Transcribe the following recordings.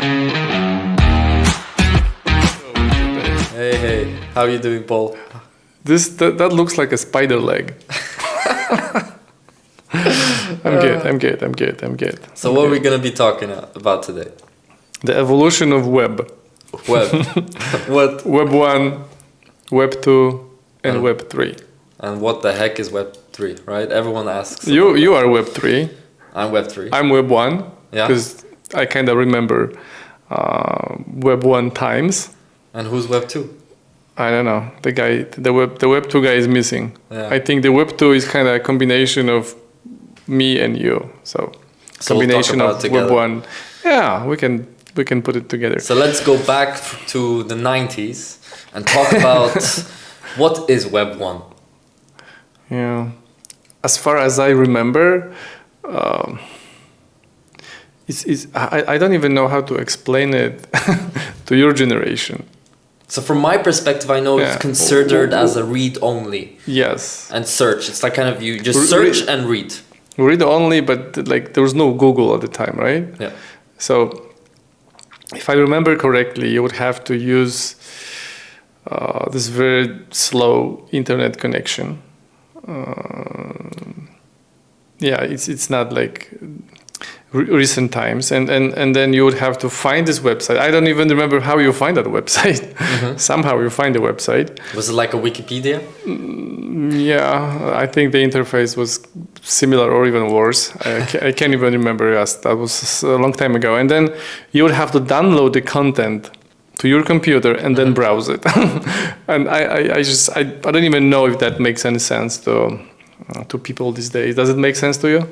Hey, hey, how are you doing, Paul? That looks like a spider leg. I'm good. So what are we going to be talking about today? The evolution of web. Web. What? Web 1, Web 2, and Web 3. And what the heck is Web 3, right? Everyone asks. You are Web 3. I'm Web 3. I'm Web 1. Yeah. Because I kind of remember Web 1 times. And who's Web 2? I don't know. The Web 2 guy is missing. Yeah. I think the Web 2 is kind of a combination of me and you. So combination we'll talk about of Web 1. Yeah, we can put it together. So let's go back to the 90s and talk about what is Web 1. Yeah. As far as I remember, I don't even know how to explain it to your generation. So from my perspective, I know it's considered as a read-only. Yes. And search. It's like kind of you just search and read. Read only, but like there was no Google at the time, right? Yeah. So if I remember correctly, you would have to use this very slow internet connection. It's not like recent times, and then you would have to find this website. I don't even remember how you find that website. Mm-hmm. Somehow you find the website. Was it like a Wikipedia? Yeah, I think the interface was similar or even worse. I can't even remember. Yes, that was a long time ago. And then you would have to download the content to your computer and then browse it. And I don't even know if that makes any sense to people these days. Does it make sense to you?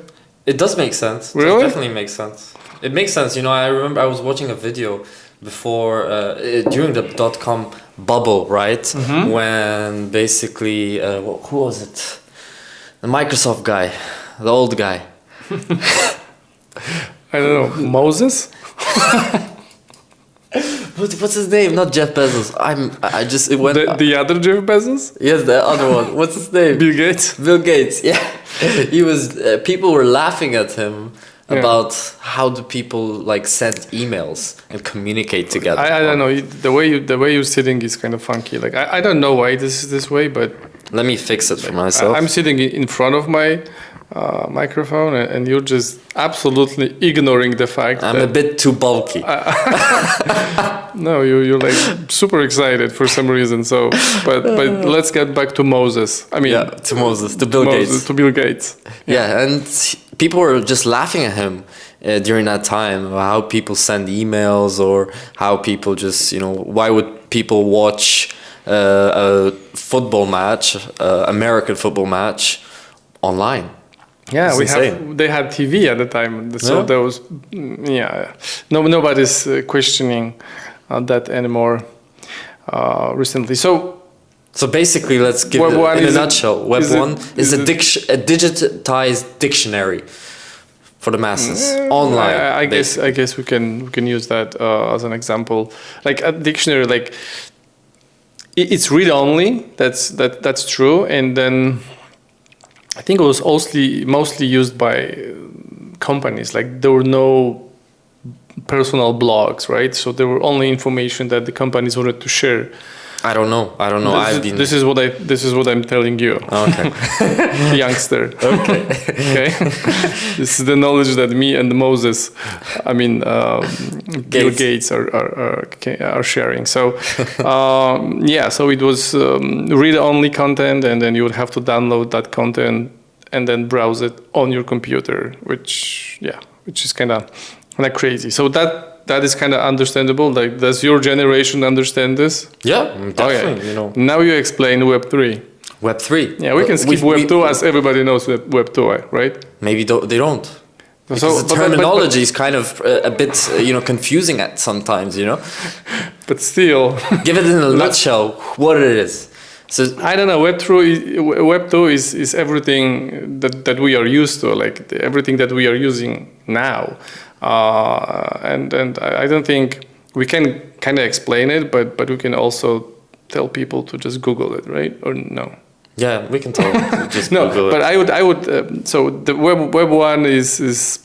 It does make sense. Really? It definitely makes sense. It makes sense. You know, I remember I was watching a video before, during the .com bubble, right? Mm-hmm. When basically, who was it? The Microsoft guy, the old guy. I don't know, Moses? What's his name? Not Jeff Bezos. It went. The other Jeff Bezos? Yes, the other one. What's his name? Bill Gates. Bill Gates. Yeah, he was. People were laughing at him about how do people like send emails and communicate together. I don't know. The way you're sitting is kind of funky. Like I don't know why this is this way, but let me fix it for myself. I'm sitting in front of my microphone, and you're just absolutely ignoring the fact I'm a bit too bulky. No, you're like super excited for some reason. So, but let's get back to Moses. I mean, to Moses, to Bill Gates. To Bill Gates. Yeah, and people were just laughing at him during that time. How people send emails, or how people just, why would people watch a football match, American football match, online? Yeah, they had TV at the time, so there was, nobody's questioning that anymore recently. So basically, let's give it in a nutshell. Web 1 is a digitized dictionary for the masses online. I guess we can use that as an example. Like a dictionary, like it's read only. That's true, and then I think it was mostly used by companies. Like there were no personal blogs, right? So there were only information that the companies wanted to share. I don't know. This is what I'm telling you. Okay. Youngster. Okay. Okay. This is the knowledge that me and Moses, Bill Gates are sharing. So, so it was read-only content, and then you would have to download that content and then browse it on your computer, which is kind of crazy. So that is kind of understandable. Like, does your generation understand this? Yeah, definitely. Okay. Now you explain Web 3. Web 3. Yeah, we can skip Web 2 as everybody knows Web 2, right? Maybe they don't. Because the terminology is kind of a bit, confusing at sometimes, But still, give it in a nutshell what it is. So I don't know. Web 2 is everything that we are used to, like everything that we are using now. And I don't think we can kind of explain it, but we can also tell people to just Google it, right? Or no? Yeah, we can tell them to just no, Google but it. I would. So the Web 1 is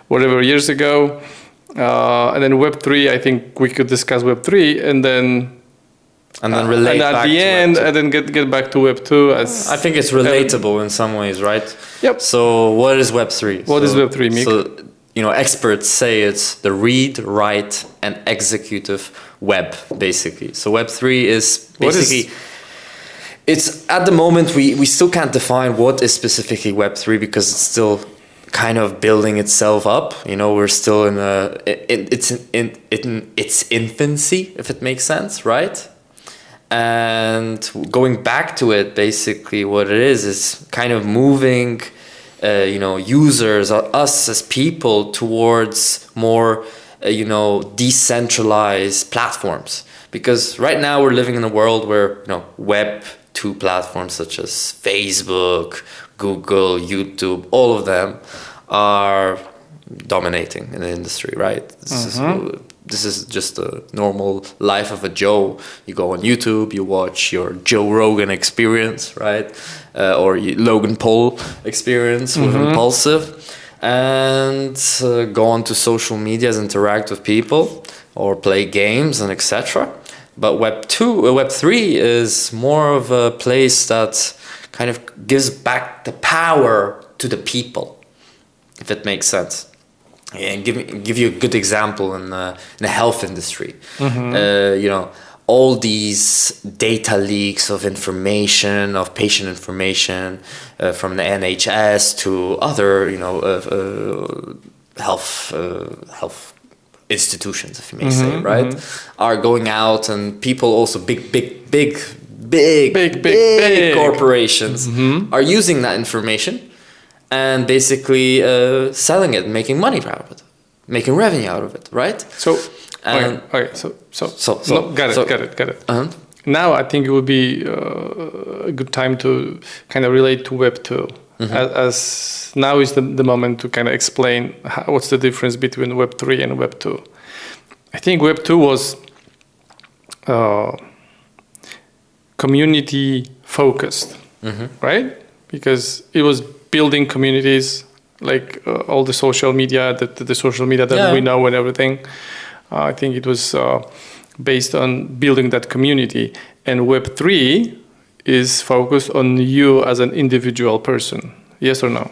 whatever years ago. And then Web3, I think we could discuss Web3 and then relate and at back the to end, Web2. and then get back to Web2 as I think it's relatable in some ways, right? Yep. So what is Web3? What is Web3, Mick? So, experts say it's the read, write, and executive web, basically. So Web3 is basically... It's at the moment, we still can't define what is specifically Web3 because it's still kind of building itself up. We're still in its infancy, if it makes sense, right? And going back to it, basically what it is kind of moving, users, us as people, towards more, decentralized platforms. Because right now we're living in a world where, Web2 platforms such as Facebook, Google, YouTube, all of them are dominating in the industry, right? This is just a normal life of a Joe. You go on YouTube, you watch your Joe Rogan experience, right? Or Logan Paul experience with Impulsive, and go on to social medias, interact with people, or play games and etc. But Web3 is more of a place that kind of gives back the power to the people, if it makes sense. And give you a good example in the health industry. All these data leaks of information, of patient information, from the NHS to other, health institutions, if you may say, right, are going out, and people also big corporations are using that information and basically selling it, making money out of it, making revenue out of it, right? So, okay. So, got it. Now I think it would be a good time to kind of relate to Web2. As now is the moment to kind of explain what's the difference between Web3 and Web2. I think Web2 was community focused, right? Because it was building communities, like all the social media, the social media that we know and everything. I think it was based on building that community. And Web3 is focused on you as an individual person. Yes or no?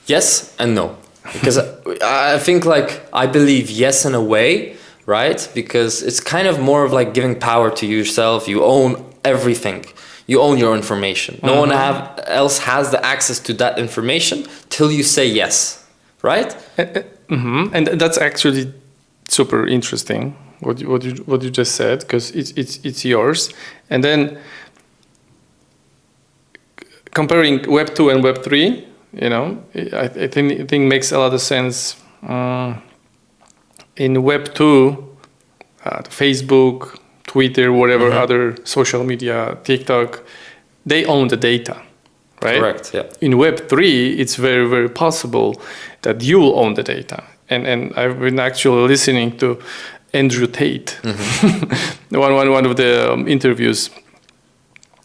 Yes and no. Because I think, I believe yes in a way, right? Because it's kind of more of like giving power to yourself. You own everything. You own your information. No one else has the access to that information till you say yes, right? And that's actually super interesting what you just said, because it's yours. And then comparing Web2 and Web3, I think makes a lot of sense. In Web2, Facebook, Twitter, whatever other social media, TikTok, they own the data, right? Correct, yeah. In Web3, it's very, very possible that you will own the data. And I've been actually listening to Andrew Tate, one of the interviews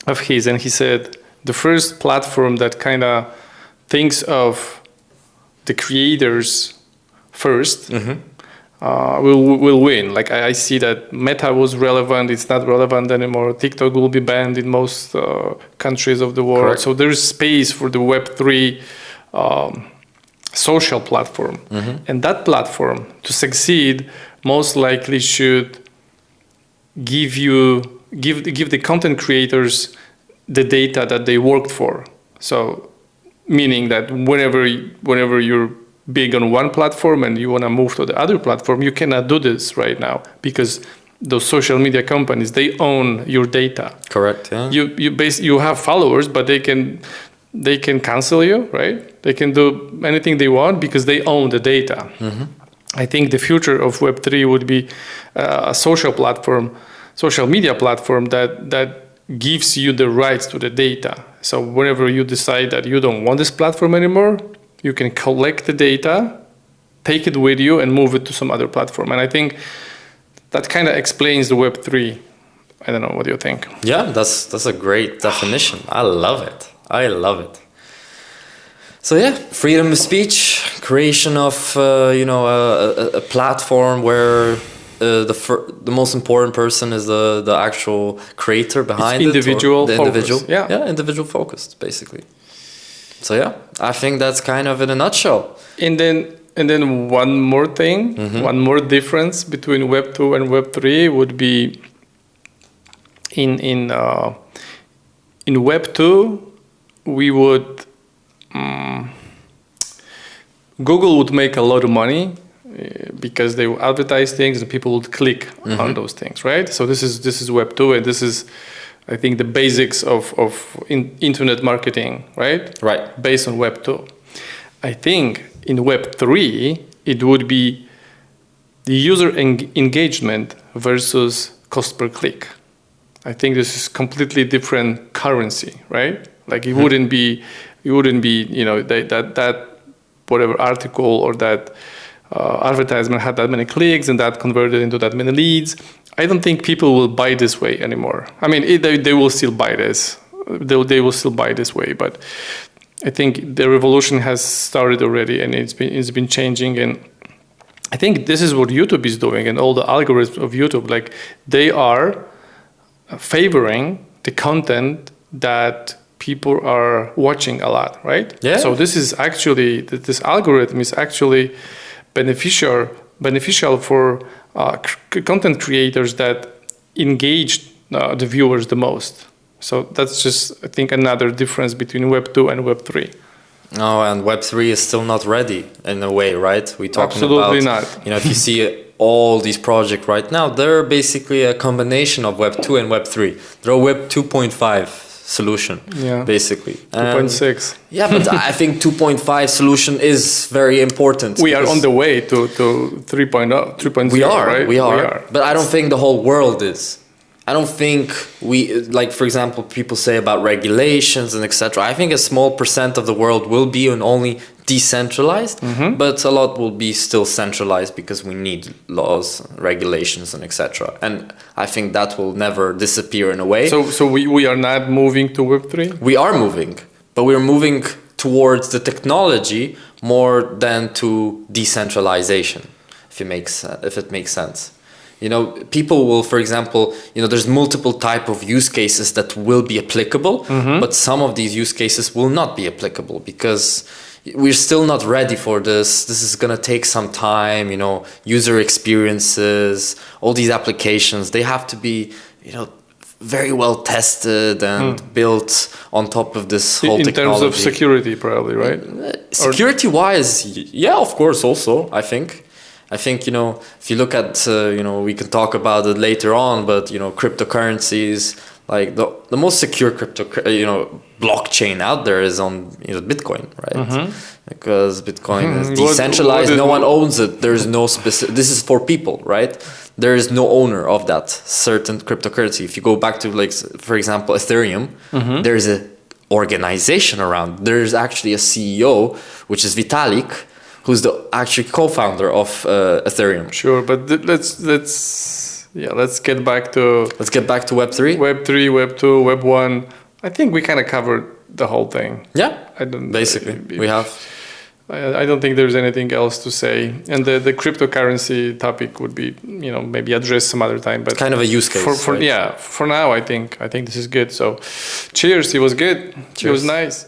of his, and he said the first platform that kind of thinks of the creators first will win. Like I see that Meta was relevant, it's not relevant anymore. TikTok will be banned in most countries of the world. Correct. So there is space for the Web3 social platform. And that platform, to succeed, most likely should give the content creators the data that they worked for. So meaning that whenever you're big on one platform and you want to move to the other platform, you cannot do this right now because those social media companies, they own your data. Correct. Yeah. You have followers, but they can cancel you, right? They can do anything they want because they own the data. I think the future of Web3 would be a social media platform that gives you the rights to the data. So whenever you decide that you don't want this platform anymore, you can collect the data, take it with you, and move it to some other platform. And I think that kind of explains the Web3. I don't know, what do you think? Yeah, that's a great definition. I love it. So yeah, freedom of speech, creation of a platform where the most important person is the actual creator behind individual it, the focus. individual, Yeah, individual focused basically. So yeah, I think that's kind of in a nutshell. And then one more thing, one more difference between Web 2 and Web 3 would be in Web 2 we would Google would make a lot of money because they would advertise things and people would click on those things, right? So this is Web 2, and this is, I think, the basics of internet marketing, right? Right. Based on Web 2. I think in Web 3, it would be the user engagement versus cost per click. I think this is completely different currency, right? Like it wouldn't be, that whatever article or that advertisement had that many clicks and that converted into that many leads. I don't think people will buy this way anymore. I mean, they will still buy this. They will still buy this way, but I think the revolution has started already, and it's been changing. And I think this is what YouTube is doing, and all the algorithms of YouTube, like they are favoring the content that people are watching a lot, right? Yeah. So this algorithm is actually beneficial for content creators that engage the viewers the most. So that's just, I think, another difference between Web 2 and Web 3. Oh, and Web 3 is still not ready in a way, right? We're talking Absolutely about, not. if you see all these projects right now, they're basically a combination of Web 2 and Web 3. They're a Web 2.5 solution, basically. 2.6. Yeah, but I think 2.5 solution is very important. We are on the way to 3.0, 3.0, we are, right? we are. But I don't think the whole world is. I don't think for example, people say about regulations and etc. I think a small percent of the world will be only decentralized, but a lot will be still centralized because we need laws, regulations, and etc. And I think that will never disappear in a way. So we are not moving to Web 3? We are moving, but we're moving towards the technology more than to decentralization, if it makes sense. People will, for example, there's multiple type of use cases that will be applicable, but some of these use cases will not be applicable because we're still not ready for this. This is going to take some time, user experiences, all these applications, they have to be, very well tested and built on top of this whole technology. In terms of security, probably, right? Security-wise, yeah, of course, also, I think, if you look at, we can talk about it later on, but, cryptocurrencies, like the most secure blockchain out there is on Bitcoin, right? Because Bitcoin is decentralized, no one owns it. There's no specific, this is for people, right? There is no owner of that certain cryptocurrency. If you go back to, for example, Ethereum, there's an organization around. There's actually a CEO, which is Vitalik, who's the actually co-founder of Ethereum. Sure, but let's get back to Web 3. Web 3, Web 2, Web 1. I think we kind of covered the whole thing. Yeah, we have. I don't think there's anything else to say. And the cryptocurrency topic would be, maybe addressed some other time. But kind of a use case. Right? For now, I think this is good. So, cheers. It was good. Cheers. It was nice.